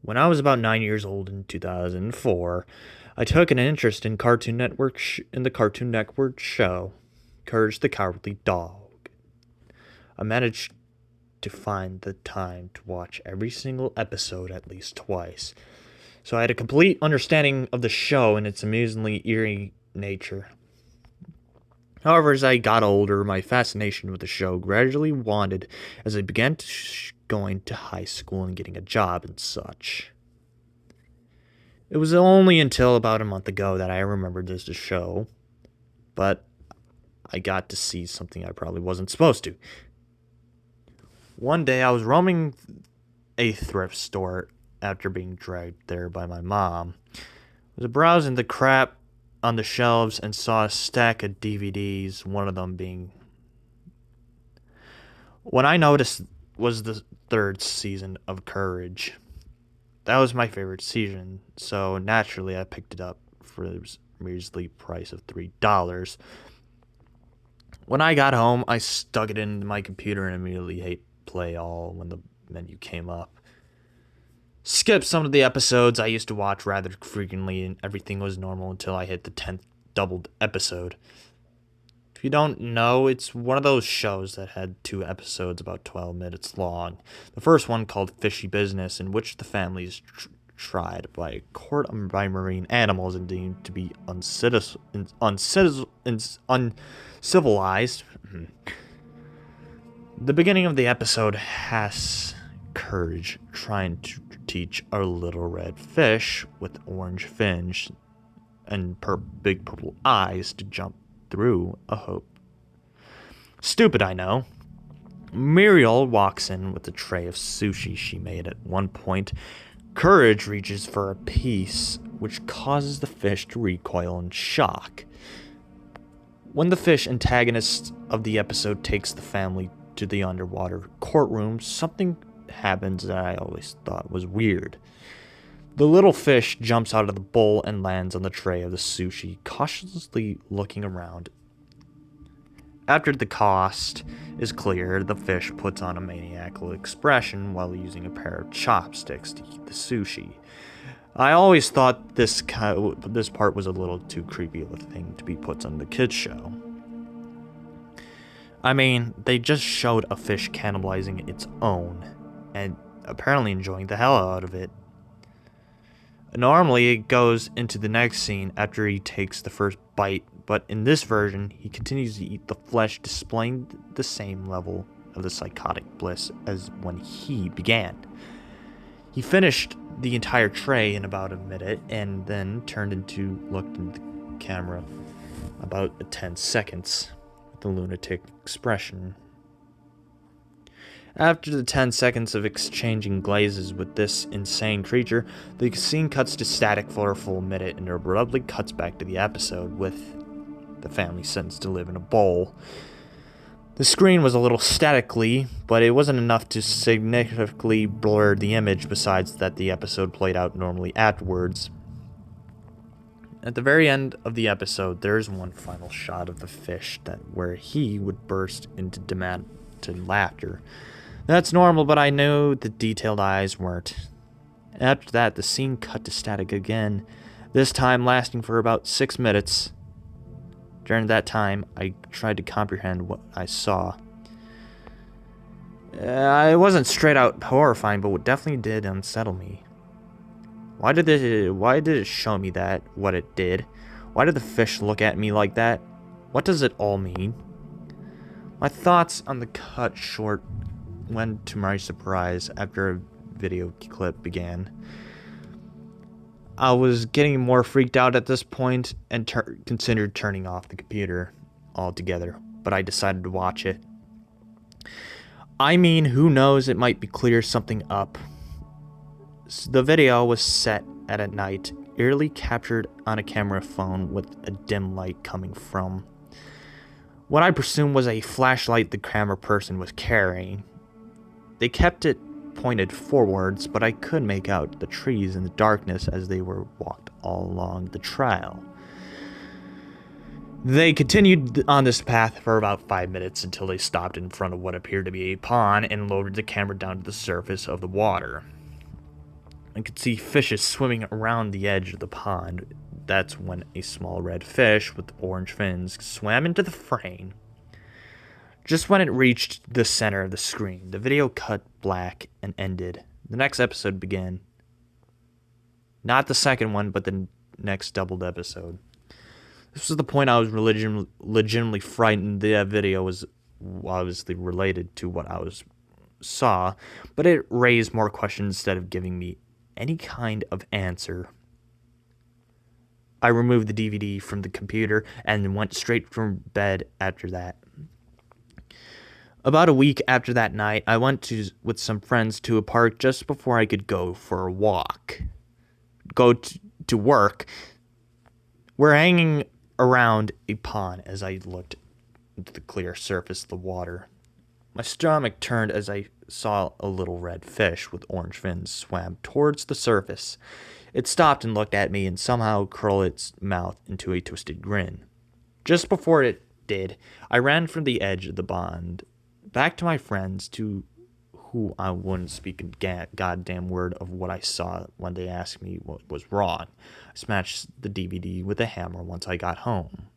When I was about 9 years old in 2004, I took an interest in the Cartoon Network show Courage the Cowardly Dog. I managed to find the time to watch every single episode at least twice, so I had a complete understanding of the show and its amusingly eerie nature. However, as I got older, my fascination with the show gradually waned as I began going to high school and getting a job and such. It was only until about a month ago that I remembered this show, but I got to see something I probably wasn't supposed to. One day I was roaming a thrift store after being dragged there by my mom. I was browsing the crap on the shelves and saw a stack of DVDs, one of them being what I noticed was the third season of Courage. That was my favorite season, so naturally I picked it up for the measly price of $3. When I got home, I stuck it into my computer and immediately hit play all when the menu came up. Skipped some of the episodes I used to watch rather frequently, and everything was normal until I hit the 10th doubled episode. If you don't know, it's one of those shows that had two episodes about 12 minutes long. The first one called Fishy Business, in which the family is tried by a court by marine animals and deemed to be uncivilized. The beginning of the episode has Courage trying to teach a little red fish with orange fins and big purple eyes to jump through a hoop. Stupid, I know. Muriel walks in with a tray of sushi she made at one point. Courage reaches for a piece, which causes the fish to recoil in shock. When the fish antagonist of the episode takes the family to the underwater courtroom, something happens that I always thought was weird. The little fish jumps out of the bowl and lands on the tray of the sushi, cautiously looking around. After the cost is clear, the fish puts on a maniacal expression while using a pair of chopsticks to eat the sushi. I always thought this part was a little too creepy of a thing to be put on the kids' show. I mean, they just showed a fish cannibalizing its own, and apparently enjoying the hell out of it. Normally, it goes into the next scene after he takes the first bite, but in this version, he continues to eat the flesh, displaying the same level of the psychotic bliss as when he began. He finished the entire tray in about a minute, and then looked into the camera about 10 seconds with a lunatic expression. After the 10 seconds of exchanging glazes with this insane creature, the scene cuts to static for a full minute and abruptly cuts back to the episode with the family sentenced to live in a bowl. The screen was a little statically, but it wasn't enough to significantly blur the image, besides that the episode played out normally afterwards. At the very end of the episode, there is one final shot of the fish where he would burst into demented laughter. That's normal, but I knew the detailed eyes weren't. After that, the scene cut to static again, this time lasting for about 6 minutes. During that time, I tried to comprehend what I saw. It wasn't straight out horrifying, but it definitely did unsettle me. Why did it show me what it did? Why did the fish look at me like that? What does it all mean? My thoughts on the cut short went to my surprise after a video clip began. I was getting more freaked out at this point and considered turning off the computer altogether, but I decided to watch it. I mean, who knows, it might be clear something up. The video was set at night, eerily captured on a camera phone with a dim light coming from what I presume was a flashlight the camera person was carrying. They kept it pointed forwards, but I could make out the trees in the darkness as they were walked all along the trail. They continued on this path for about 5 minutes until they stopped in front of what appeared to be a pond and lowered the camera down to the surface of the water. I could see fishes swimming around the edge of the pond. That's when a small red fish with orange fins swam into the frame. Just when it reached the center of the screen, the video cut black and ended. The next episode began. Not the second one, but the next doubled episode. This was the point I was legitimately frightened. The video was obviously related to what I saw, but it raised more questions instead of giving me any kind of answer. I removed the DVD from the computer and went straight from bed after that. About a week after that night, I went with some friends to a park just before I could go for a walk. Go to work. We're hanging around a pond as I looked into the clear surface of the water. My stomach turned as I saw a little red fish with orange fins swam towards the surface. It stopped and looked at me and somehow curled its mouth into a twisted grin. Just before it did, I ran from the edge of the pond back to my friends, to who I wouldn't speak a goddamn word of what I saw when they asked me what was wrong. I smashed the DVD with a hammer once I got home.